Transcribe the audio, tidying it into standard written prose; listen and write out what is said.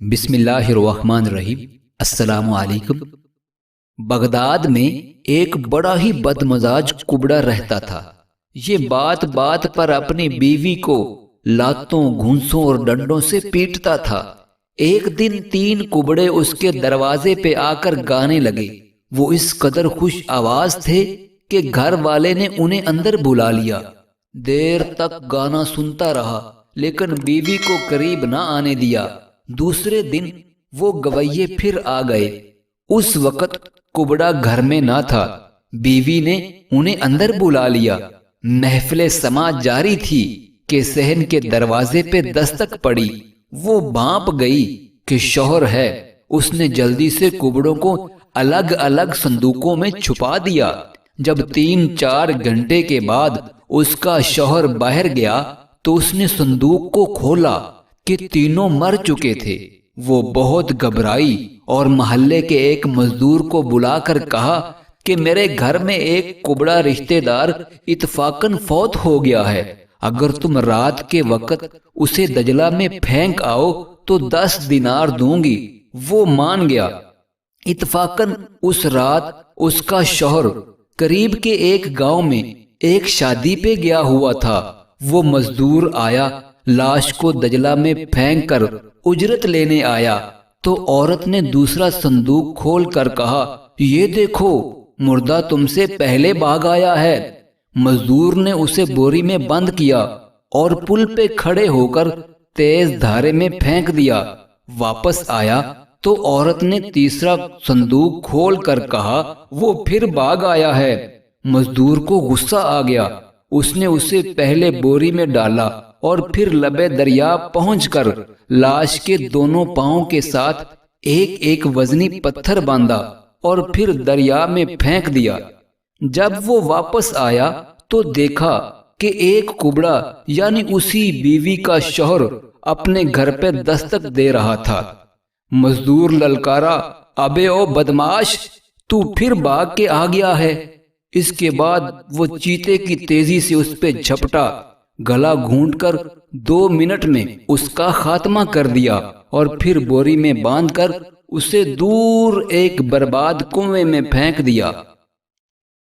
بسم اللہ الرحمن الرحیم۔ السلام علیکم۔ بغداد میں ایک بڑا ہی بدمزاج کبڑا رہتا تھا۔ یہ بات بات پر اپنی بیوی کو لاتوں، گھونسوں اور ڈنڈوں سے پیٹتا تھا۔ ایک دن 3 کبڑے اس کے دروازے پہ آ کر گانے لگے۔ وہ اس قدر خوش آواز تھے کہ گھر والے نے انہیں اندر بلا لیا۔ دیر تک گانا سنتا رہا لیکن بیوی کو قریب نہ آنے دیا۔ دوسرے دن وہ گویے پھر آ گئے۔ اس وقت کبڑا گھر میں نہ تھا۔ بیوی نے انہیں اندر بلا لیا۔ محفل سماع جاری تھی کہ صحن کے دروازے پہ دستک پڑی۔ وہ بھانپ گئی کہ شوہر ہے۔ اس نے جلدی سے کبڑوں کو الگ الگ صندوقوں میں چھپا دیا۔ جب 3-4 گھنٹے کے بعد اس کا شوہر باہر گیا تو اس نے صندوق کو کھولا کہ تینوں مر چکے تھے۔ وہ بہت گھبرائی اور محلے کے ایک مزدور کو بلا کر کہا کہ میرے گھر میں ایک کبڑا رشتہ دار اتفاقاً فوت ہو گیا ہے۔ اگر تم رات کے وقت اسے دجلہ میں پھینک آؤ تو 10 دینار دوں گی۔ وہ مان گیا۔ اتفاقاً اس رات اس کا شوہر قریب کے ایک گاؤں میں ایک شادی پہ گیا ہوا تھا۔ وہ مزدور آیا، لاش کو دجلہ میں پھینک کر اجرت لینے آیا تو عورت نے دوسرا صندوق کھول کر کہا، یہ دیکھو، مردہ تم سے پہلے بھاگ آیا ہے۔ مزدور نے اسے بوری میں بند کیا اور پل پہ کھڑے ہو کر تیز دھارے میں پھینک دیا۔ واپس آیا تو عورت نے تیسرا صندوق کھول کر کہا، وہ پھر بھاگ آیا ہے۔ مزدور کو غصہ آ گیا۔ اس نے اسے پہلے بوری میں ڈالا اور پھر لبے دریا پہنچ کر لاش کے دونوں پاؤں کے ساتھ ایک ایک وزنی پتھر باندھا اور پھر دریا میں پھینک دیا۔ جب وہ واپس آیا تو دیکھا کہ ایک کبڑا یعنی اسی بیوی کا شوہر اپنے گھر پہ دستک دے رہا تھا۔ مزدور للکارا، ابے او بدماش، تو پھر بھاگ کے آ گیا ہے۔ اس کے بعد وہ چیتے کی تیزی سے اس پہ جھپٹا، گلا گھونٹ کر 2 منٹ میں اس کا خاتمہ کر دیا اور پھر بوری میں باندھ کر اسے دور ایک برباد کنویں میں پھینک دیا۔